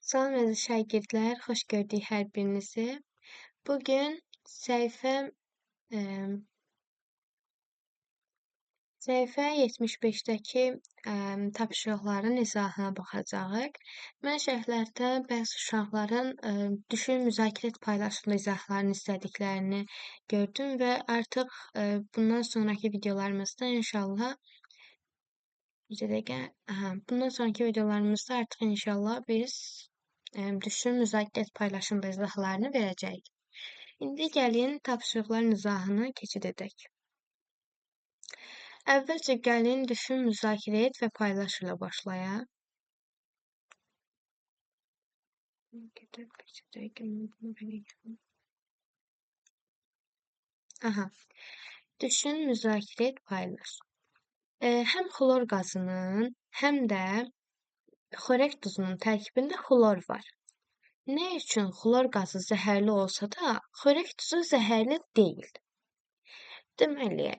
Salam əziz şagirdlər, xoş gördük hər birinizi. Bugün əm, səhifə 75-dəki tapşırıqların izahına baxacağıq. Mən şərhlərdə bəzi uşaqların düşün, müzakirə et, paylaşımla izahlarını istədiklərini gördüm və artıq bundan sonraki videolarımızda inşallah bir dəqiqə, bundan sonraki videolarımızda artıq inşallah biz düşün, müzakirə et, paylaşımla izahlarını verəcəyik. İndi gəlin tapşırıqların izahına keçid edək. Əvvəlcə gəlin düşün, müzakirə et və paylaş ilə başlayaq. Düşün, müzakirə et, paylaş. Həm xlor qazının, həm də xörək duzunun tərkibində xlor var. Nə üçün xlor qazı zəhərli olsa da, xörək duzu zəhərli deyil? Deməli,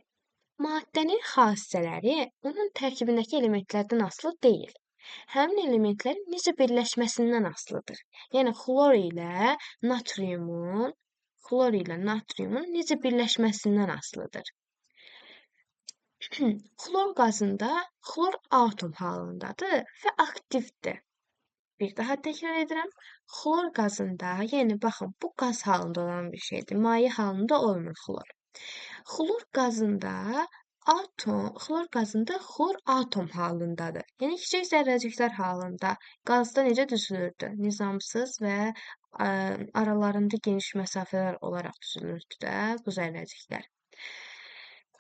maddənin xassələri onun tərkibindəki elementlərdən asılı deyil. Həmin elementlərin necə birləşməsindən asılıdır. Yəni xlor ilə natriumun necə birləşməsindən asılıdır. Xlor qazında xlor atom halındadır və aktivdir. Bir daha təkrar edirəm. Xlor qazında, yəni baxın, bu qaz halında olan bir şeydir. Maye halında olmur xlor. Xlor qazında xlor atom halındadır. Yəni kiçik zərrəciklər halında. Qazda necə düzülürdü? Nizamsız və aralarında geniş məsafələr olaraq düzülürdü də bu zərrəciklər.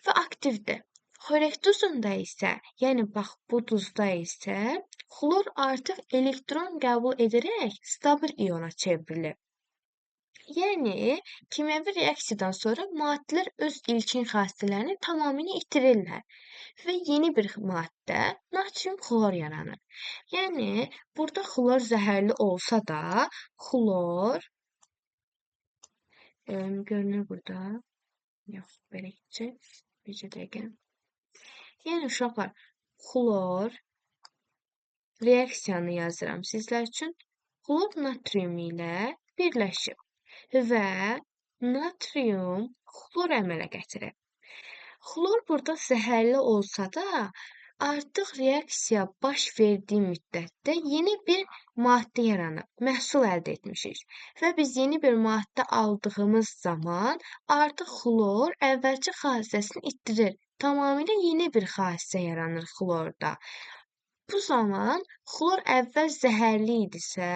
Və aktivdir. Xörək duzunda isə, yəni bax bu duzda isə xlor artıq elektron qəbul edərək stabil iona çevrilir. Yəni kimyəvi reaksiyadan sonra maddələr öz ilkin xassələrini tamamilə itirirlər və yeni bir maddə natrium xlor yaranır. Yəni burada xlor zəhərli olsa da, xlor görünür burada. Yox, belə keçək. Bir dəqiqə. Yəni uşaqlar, xlor reaksiyanı yazıram sizlər üçün. Xlor natrium ilə birləşib və natrium xlor əmələ gətirir. Xlor burada zəhərli olsa da, artıq reaksiya baş verdiyi müddətdə yeni bir maddə yaranıb, məhsul əldə etmişik. Və biz yeni bir maddə aldığımız zaman artıq xlor əvvəlki xassəsini itirir. Tamamilə yeni bir xassə yaranır xlorda. Bu zaman xlor əvvəl zəhərli idisə,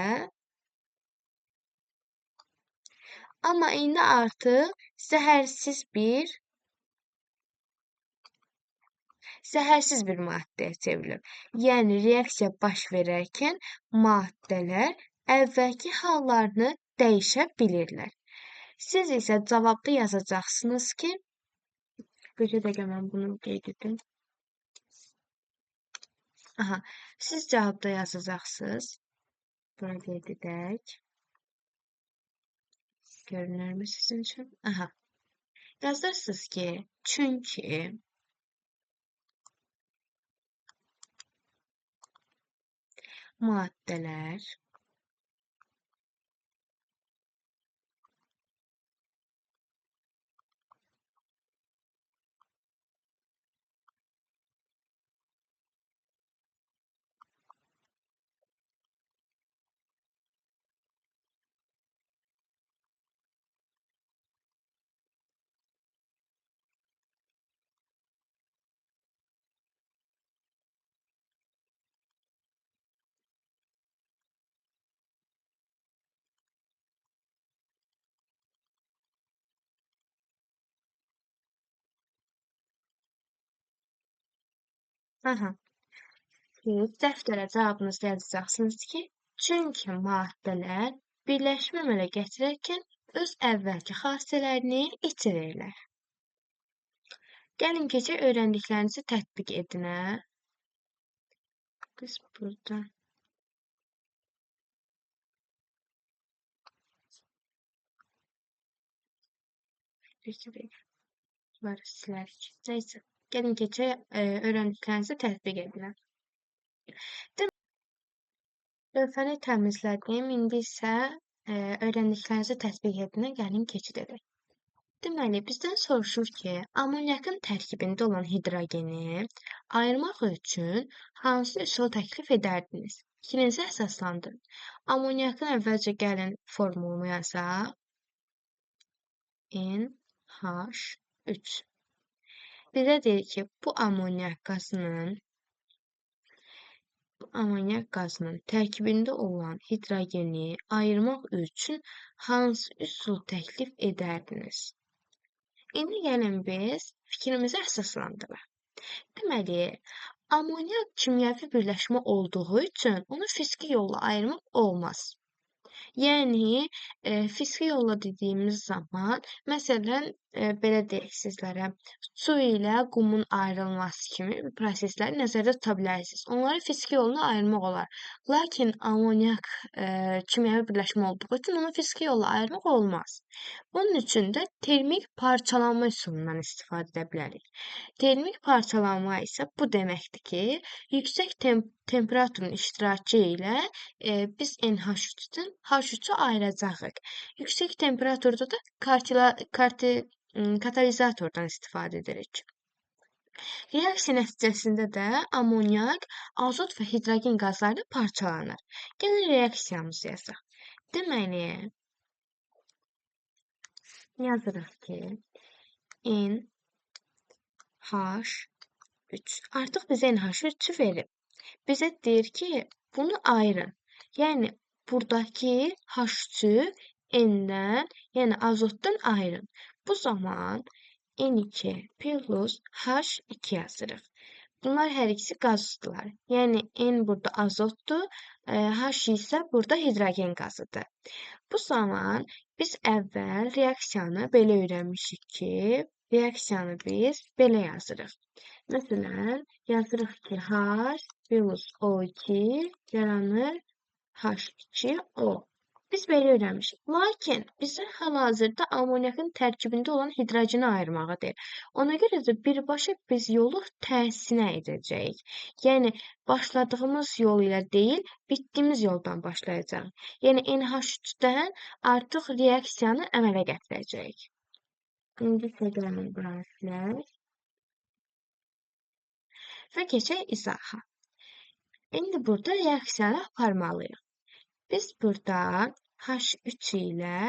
amma indi artıq zəhərsiz bir maddəyə çevrilir. Yəni reaksiya baş verərkən maddələr əvvəlki hallarını dəyişə bilirlər. Siz isə cavabda yazacaqsınız ki, bir dəqiqə mən bunu qeyd etdim. Siz cavabda yazacaqsınız. Buna qeyd edək. Görünürmü sizin üçün? Yazırsınız ki, çünki maddələr Siz dəftərə cavabınızı yazacaqsınız ki, çünki maddələr birləşmə əmələ gətirərkən öz əvvəlki xassələrini itirirlər. Gəlin keçək öyrəndiklərinizi tətbiq edinə. Biz burada bunları silərik. Neysə, gəlin keçək öyrəndiklərinizi tətbiq edinə. Lövhəni təmizlədim. İndi isə öyrəndiklərinizi tətbiq etmə, gəlin keçid edək. Deməli, bizdən soruşur ki, amoniakın tərkibində olan hidrogeni ayırmaq üçün hansı üsul təklif edərdiniz? Fikrinizi əsaslandırın. Amoniakın əvvəlcə gəlin formulunu yazaq. NH3. Bizə deyir ki, bu amonyak qazının tərkibində olan hidrogeni ayırmaq üçün hansı üsul təklif edərdiniz? İndi gəlin biz fikrimizi əsaslandıraq. Deməli, amonyak kimyəvi birləşmə olduğu üçün onu fiziki yolla ayırmaq olmaz. Yəni, fiziki yolla dediyimiz zaman, məsələn, belə deyək sizlərə, su ilə qumun ayrılması kimi prosesləri nəzərdə tuta bilərsiniz. Onları fiziki yolla ayırmaq olar. Lakin amonyak kimyəvi birləşmə olduğu üçün onu fiziki yolla ayırmaq olmaz. Bunun üçün də termik parçalanma üsulundan istifadə edə bilərik. Termik parçalanma isə bu deməkdir ki, yüksək temperaturun iştirakı ilə biz NH3-dən H3-ü ayıracağıq. Yüksək temperaturda da katalizatordan istifadə edirik. Reaksiya nəticəsində də amonyak, azot və hidrogen qazları parçalanır. Gəlin reaksiyamızı yazaq. Deməli, yazırıq ki, NH3. Artıq bizə NH3 verib. Bizə deyir ki, bunu ayırın. Yəni, buradakı H3-ü N-dən, yəni azotdan ayırın. Bu zaman N2 plus H2 yazırıq. Bunlar hər ikisi qazdır. Yəni, N burada azotdur, H isə burada hidrogen qazıdır. Bu zaman biz əvvəl reaksiyanı belə öyrənmişik ki, reaksiyanı biz belə yazırıq. Məsələn, yazırıq ki, H plus O2 yaranır H2O. Biz belə öyrənmişik. Lakin bizə hal-hazırda amoniakın tərkibində olan hidrogeni ayırmağı deyir. Ona görə də birbaşa biz yolu tərsinə edəcəyik. Yəni, başladığımız yol ilə deyil, bitdiyimiz yoldan başlayacağıq. Yəni, NH3-dən artıq reaksiyanı əmələ gətirəcəyik. İndi isə gəlin bura silək və keçək izaha. İndi burada reaksiyanı aparmalıyıq. Biz burada H3 ilə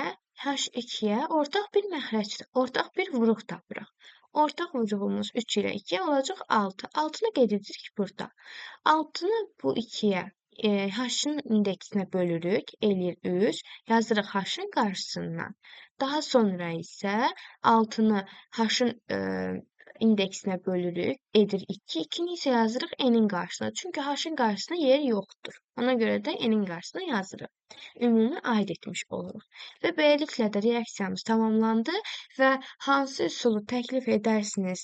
H2-yə ortaq bir məxrəcdir, ortaq bir vuruq tapırıq. Ortaq vuruğumuz 3 ilə 2 olacaq 6. 6-nı qeyd edirik burada. 6-nı bu 2-yə H-ın indeksinə bölürük, eləyir 3, yazırıq H-ın qarşısından. Daha sonra isə 6-nı H-ın indeksinə bölürük, edir 2. 2-ni isə yazırıq N-in qarşısına. Çünki H-ın qarşısına yer yoxdur. Ona görə də N-in qarşısına yazırıq. Ümumi aid etmiş oluruq. Və beləliklə də reaksiyamız tamamlandı və hansı üsulu təklif edərsiniz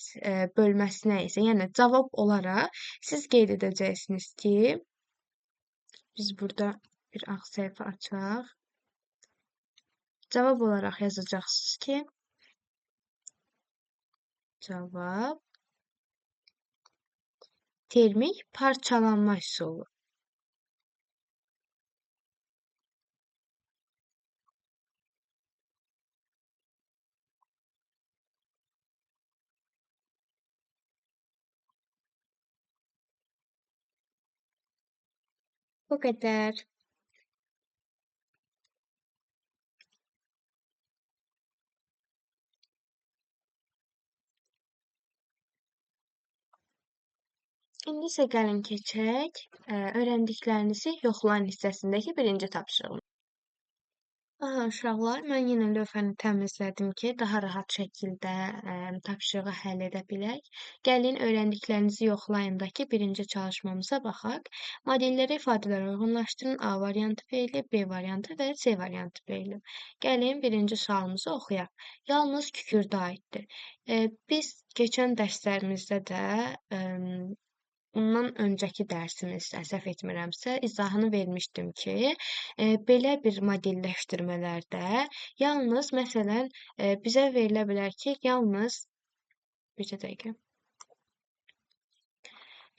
bölməsinə isə, yəni cavab olaraq siz qeyd edəcəksiniz ki, biz burada bir ağ səhifə açaq. Cavab olaraq yazacaqsınız ki, cavab termik parçalanma üsulu. Bu qədər. İndi isə gəlin keçək öyrəndiklərinizi yoxlayın hissəsindəki birinci tapşırığımıza. Aha, uşaqlar, mən yenə lövhəni təmizlədim ki, daha rahat şəkildə tapşırığı həll edə bilək. Gəlin öyrəndiklərinizi yoxlayındakı birinci çalışmamıza baxaq. Modellərə ifadələr uyğunlaşdırın. A variantı verilib, B variantı və C variantı verilib. Gəlin birinci sualımızı oxuyaq. Yalnız kükürdə aiddir. Biz keçən dərslərimizdə də bundan öncəki dərsimizdə, səhv etmirəmsə, izahını vermişdim ki, belə bir modelləşdirmələrdə yalnız, məsələn, bizə verilə bilər ki, yalnız, bircə dəqiqə,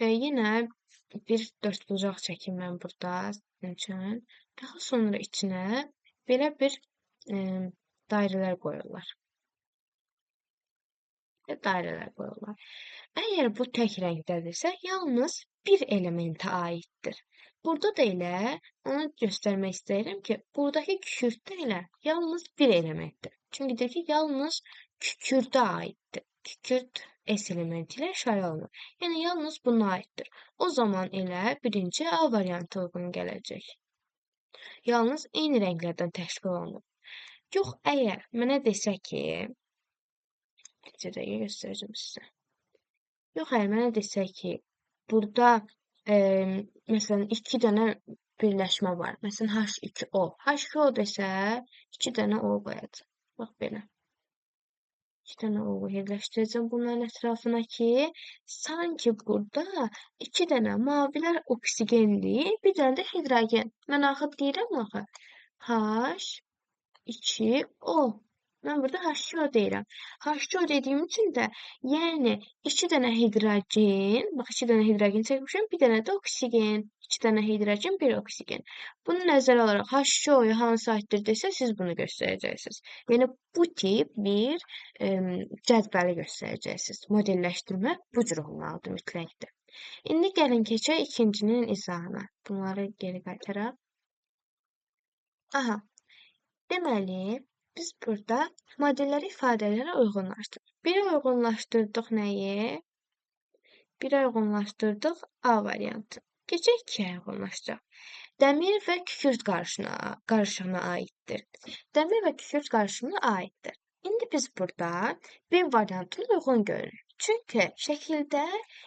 yenə bir dördbucaq çəkim mən burada sizin üçün. Daha sonra içinə belə bir dairələr qoyurlar. Dairələr qoyurlar. Əgər bu tək rəngdədirsə, yalnız bir elementə aiddir. Burada da elə onu göstərmək istəyirəm ki, buradakı kükürt ilə yalnız bir elementdir. Çünki deyir ki, yalnız kükürdə aiddir. Kükürt S elementi ilə işarə olunur. Yəni yalnız buna aiddir. O zaman elə birinci A variantı uyğun gələcək. Yalnız eyni rənglərdən təşkil olunur. Yox, əgər mənə desə ki, bir dəqiqə göstərəcəm sizə. Yox, əgər mənə desə ki, burada məsələn 2 dənə birləşmə var. Məsələn H2O. H2O desə 2 dənə O qoyacaq. Bax belə. 2 dənə O yerləşdirəcəm bunların ətrafına ki, sanki burada 2 dənə mavilər oksigendir, bir dənə də hidrogen. Mən axı deyirəm axı H2O. Mən burada H2O deyirəm. H2O dediyim üçün də, yəni 2 dənə hidrogen, bax 2 dənə hidrogen çəkmişəm, bir dənə də oksigen. 2 dənə hidrogen, bir oksigen. Bunu nəzərə alaraq H2O-ya hansı aiddir desə, siz bunu göstərəcəksiniz. Yəni bu tip bir cədvəli göstərəcəksiniz. Modelləşdirmə bu cür olmalıdır mütləqdir. İndi gəlin keçək ikincinin izahına. Bunları geri qaytaraq. Aha, deməli, biz burada modelləri ifadələrə uyğunlaşdırırıq. Biri uyğunlaşdırdıq nəyi? Biri uyğunlaşdırdıq A variantı. Keçək 2-yə uyğunlaşdıraq. Dəmir və kükürt qarışığına aiddir. Dəmir və kükürt qarışığına aiddir. İndi biz burada B variantını uyğun görürük. Çünki şəkildə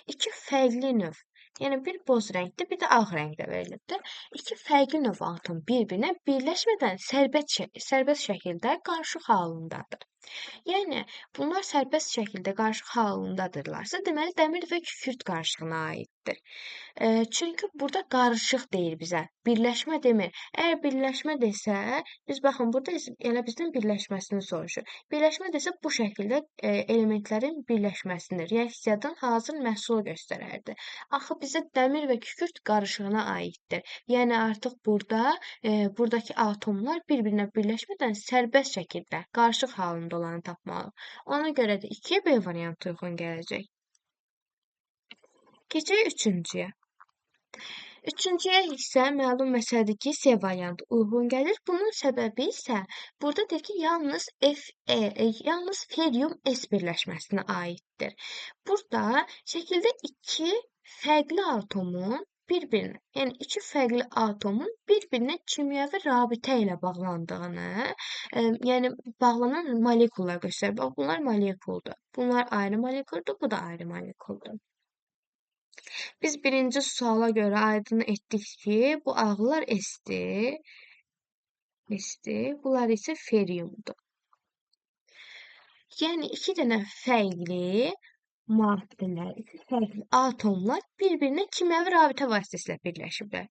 iki fərqli növ, yəni bir boz rəngdə, bir də ağ rəngdə verilibdir. İki fərqli növ atom bir-birinə birləşmədən sərbəst şəkildə qarışıq halındadır. Yəni bunlar sərbəst şəkildə qarışıq halındadırlarsa, deməli dəmir və kükürt qarışığına aiddir. Çünki burada qarışıq deyir bizə, birləşmə demir. Əgər birləşmə desə, biz baxın burada elə bizdən birləşməsini soruşur. Birləşmə desə bu şəkildə elementlərin birləşməsidir. Reaksiyadan hazır məhsul göstərərdi. Axı bizə dəmir və kükürt qarışığına aiddir. Yəni artıq burada buradakı atomlar bir-birinə birləşmədən sərbəst şəkildə qarışıq halında olanı tapmalıyıq. Ona görə də 2 B variantı uyğun gələcək. Keçək üçüncüyə. Üçüncüyə isə məlum məsələdir ki, C variantı uyğun gəlir. Bunun səbəbi isə burada deyir ki, yalnız ferium S birləşməsinə aiddir. Burada şəkildə iki fərqli atomun bir-birinə, yəni iki fərqli atomun bir-birinə kimyəvi rabitə ilə bağlandığını, yəni bağlanan molekullar göstərir. Bax, bunlar molekuldur. Bunlar ayrı molekuldur, bu da ayrı molekuldur. Biz birinci suala görə aydın etdik ki, bu ağlar S-dir. Bunlar isə feriumdur. Yəni iki dənə fərqli maddələr, iki fərqli atomlar bir-birinə kimyəvi rabitə vasitəsilə birləşiblər.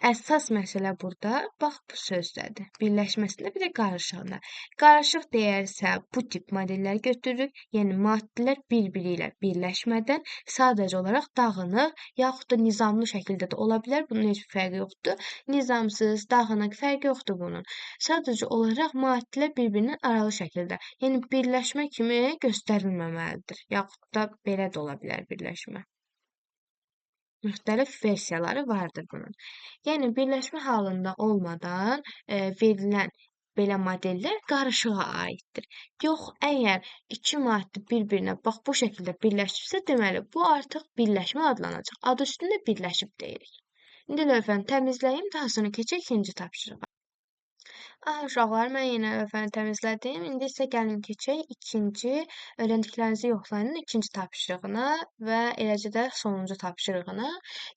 Əsas məsələ burada bax bu sözdədir. Birləşməsində bir də qarışığında. Qarışıq deyərsə bu tip modellər götürürük. Yəni maddələr bir-biri ilə birləşmədən sadəcə olaraq dağınıq yaxud da nizamlı şəkildə də ola bilər. Bunun heç bir fərqi yoxdur. Nizamsız, dağınıq fərqi yoxdur bunun. Sadəcə olaraq maddələr bir-birindən aralı şəkildə, yəni birləşmə kimi göstərilməməlidir. Yaxud da belə də ola bilər birləşmə. Müxtəlif versiyaları vardır bunun. Yəni birləşmə halında olmadan verilən belə modellər qarışığa aiddir. Yox, əgər iki maddə bir-birinə bax bu şəkildə birləşibsə, deməli bu artıq birləşmə adlanacaq. Adı üstündə birləşib deyirik. İndi lövhəni təmizləyim, daha sonra keçək ikinci tapşırığa. Uşaqlar, mən yenə lövhəni təmizlədim. İndi isə gəlin keçək ikinci öyrəndiklərinizi yoxlayın ikinci tapşırığına və eləcə də sonuncu tapşırığına.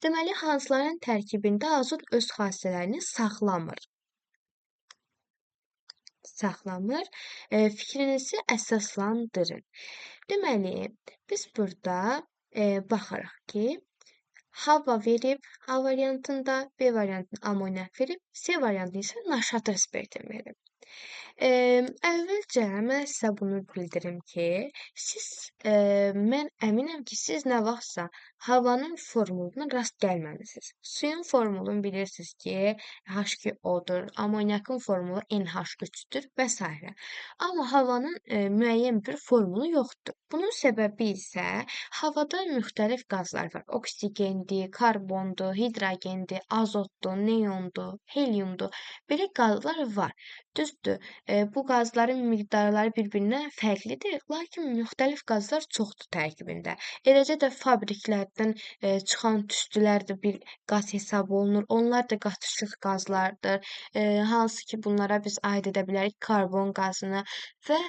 Deməli, hansıların tərkibində azot öz xassələrini saxlamır? Fikrinizi əsaslandırın. Deməli, biz burada baxırıq ki, hava verib A variantında, B variantında amoniak verib, C variantında isə naşatır spertin verib. Əvvəlcə mən sizə bunu bildirim ki, mən əminəm ki, siz nə vaxtsa havanın formuluna rast gəlməmisiniz. Suyun formulunu bilirsiniz ki, H2O-dur, amoniakın formulu NH3-dür və sairə. Amma havanın müəyyən bir formulu yoxdur. Bunun səbəbi isə havada müxtəlif qazlar var. Oksigendir, karbondur, hidrogendir, azotdur, neondur, helyumdur. Belə qazlar var. Düzdür, bu qazların miqdarları bir-birindən fərqlidir, lakin müxtəlif qazlar çoxdur tərkibində. Eləcə də fabriklərdən çıxan tüstülər də bir qaz hesab olunur. Onlar da qatışıq qazlardır. Hansı ki, bunlara biz aid edə bilərik karbon qazını və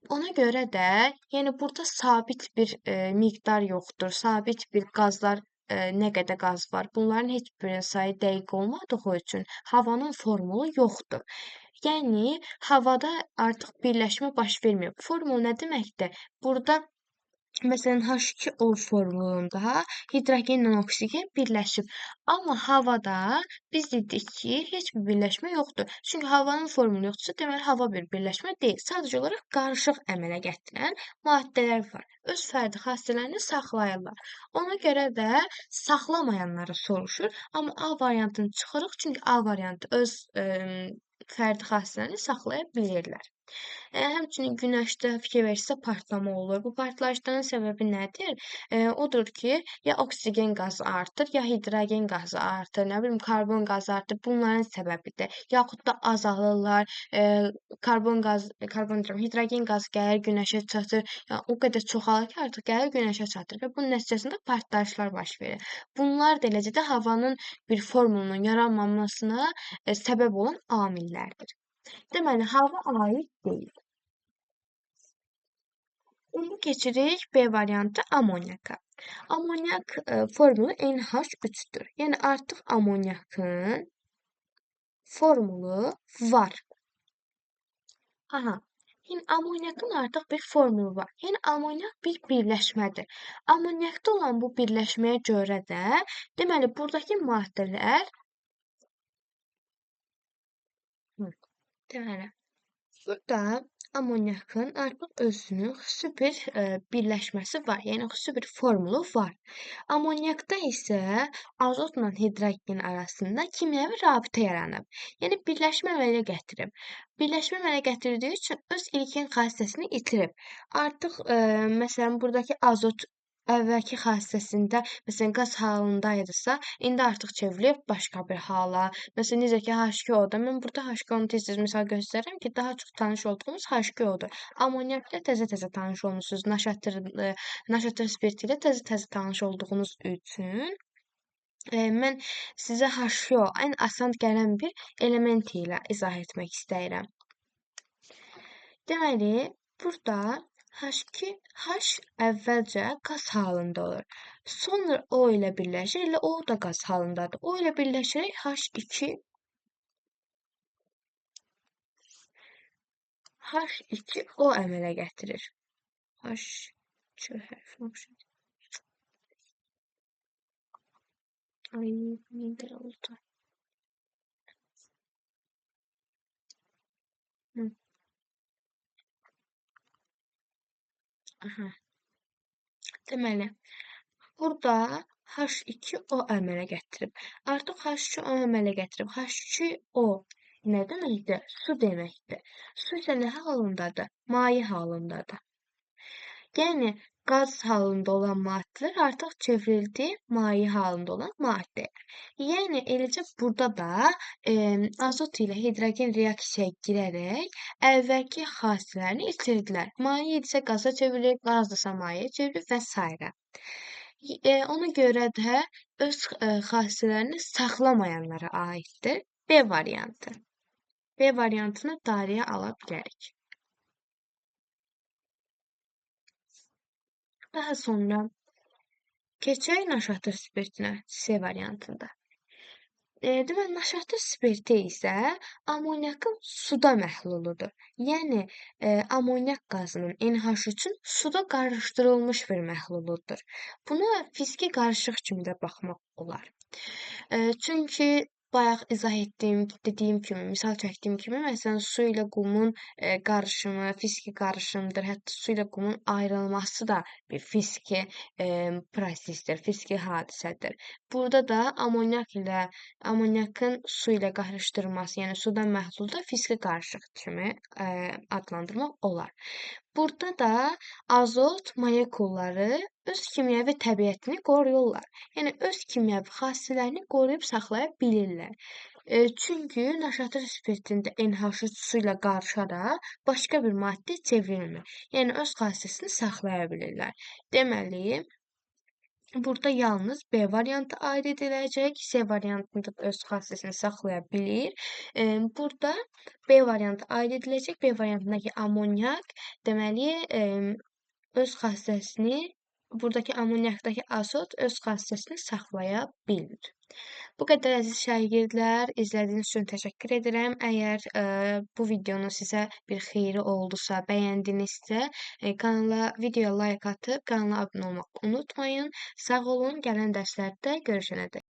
ona görə də, yəni burada sabit bir miqdar yoxdur, sabit bir qazlar nə qədər qaz var. Bunların heç birinin sayı dəqiq olmadığı üçün havanın formulu yoxdur. Yəni havada artıq birləşmə baş vermir. Formul nə deməkdir? Burada məsələn H2O formulunda hidrogenlə oksigen birləşib. Amma havada biz dedik ki, heç bir birləşmə yoxdur. Çünki havanın formulu yoxdursa, deməli hava bir birləşmə deyil. Sadəcə olaraq qarışıq əmələ gətirən maddələr var. Öz fərdi xassələrini saxlayırlar. Ona görə də saxlamayanları soruşur, amma A variantını çıxırıq, çünki A variantı öz fərdi xassələrini saxlaya bilirlər. Həmçinin günəşdə fikir versək partlama olur. Bu partlayışların səbəbi nədir? Odur ki, ya oksigen qazı artır, ya hidrogen qazı artır, nə bilim karbon qazı artır. Bunların səbəbidir. Yaxud da azalırlar. Karbon deyirəm, hidrogen qazı gəlir günəşə çatır. Yəni o qədər çoxalır ki, artıq gəlir günəşə çatır və bunun nəticəsində partlayışlar baş verir. Bunlar da eləcə də havanın bir formulunun yaranmamasına səbəb olan amillərdir. Deməli, hava aid deyil. İndi keçirik B variantı amoniaka. Amoniak formulu NH3-dür. Yəni artıq amoniakın formulu var. Aha. Yəni amoniakın artıq bir formulu var. Yəni amoniak bir birləşmədir. Amoniakda olan bu birləşməyə görə də, deməli burdakı maddələr deməli burada amoniakın artıq özünün xüsusi bir birləşməsi var. Yəni xüsusi bir formulu var. Amoniakda isə azotla hidrogen arasında kimyəvi rabitə yaranıb. Yəni birləşmə əmələ gətirib. Birləşmə əmələ gətirdiyi üçün öz ilkin xassəsini itirib. Artıq məsələn buradakı azot əvvəlki xassəsində, məsələn qaz halında idisə, indi artıq çevrilib başqa bir hala. Məsələn necə ki H2O-da mən burada H2O-nu tez-tez misal göstərirəm ki, daha çox tanış olduğumuz H2O-dur. Amoniak ilə təzə-təzə tanış olmusunuz. Naşatır spirti ilə təzə-təzə tanış olduğunuz üçün mən sizə H2O ən asan gələn bir element ilə izah etmək istəyirəm. Deməli, burada H2H əvvəlcə qaz halında olur. Sonra O ilə birləşir, elə O da qaz halındadır. O ilə birləşərək H2O əmələ gətirir. H2 hərfi oxşar. Ay, nə oldu? Aha. Deməli, burada H2O əmələ gətirib. Artıq H2O əmələ gətirib. H2O nə deməkdir? Su deməkdir. Su isə nə halındadır? Maye halındadır. Yəni qaz halında olan maddələr artıq çevrildi maye halında olan maddəyə. Yəni eləcə burada da azot ilə hidrogen reaksiyaya girərək əvvəlki xassələrini itirdilər. Maye idisə qaza çevrilir, qazdırsa mayeye çevrilir və s. Ona görə də öz xassələrini saxlamayanlara aiddir B variantı. B variantını dairəyə ala bilərik. Daha sonra keçək naşatır spirtinə C variantında. Deməli, naşatır spirti isə amoniakın suda məhluludur. Yəni, amoniak qazının NH3-ün suda qarışdırılmış bir məhluludur. Buna fiziki qarışıq kimi də baxmaq olar. Çünki bayaq izah etdiyim, dediyim kimi, misal çəkdiyim kimi, məsələn, su ilə qumun qarışımı fiziki qarışımdır. Hətta su ilə qumun ayrılması da bir fiziki prosesdir, fiziki hadisədir. Burada da amonyakın su ilə qarışdırılması, yəni sudan məhlulda fiziki qarışıq kimi adlandırmaq olar. Burada da azot molekulları öz kimyəvi təbiətini qoruyurlar. Yəni öz kimyəvi xassələrini qoruyub saxlaya bilirlər. Çünki naşatır spirtində NH3 su ilə qarışaraq başqa bir maddə çevrilmir. Yəni öz xassəsini saxlaya bilirlər. Deməli, burada yalnız B variantı aid ediləcək. C variantında da öz xassəsini saxlaya bilir. Burada B variantı aid ediləcək. B variantındakı amonyak deməli öz xassəsini buradakı amonyakdakı azot öz xassəsini saxlaya bilmir. Bu qədər əziz şagirdlər, izlədiyiniz üçün təşəkkür edirəm. Əgər bu videonun sizə bir xeyri oldusa, bəyəndinizsə, videoya like atıb kanala abunə olmağı unutmayın. Sağ olun, gələn dərslərdə görüşənədək.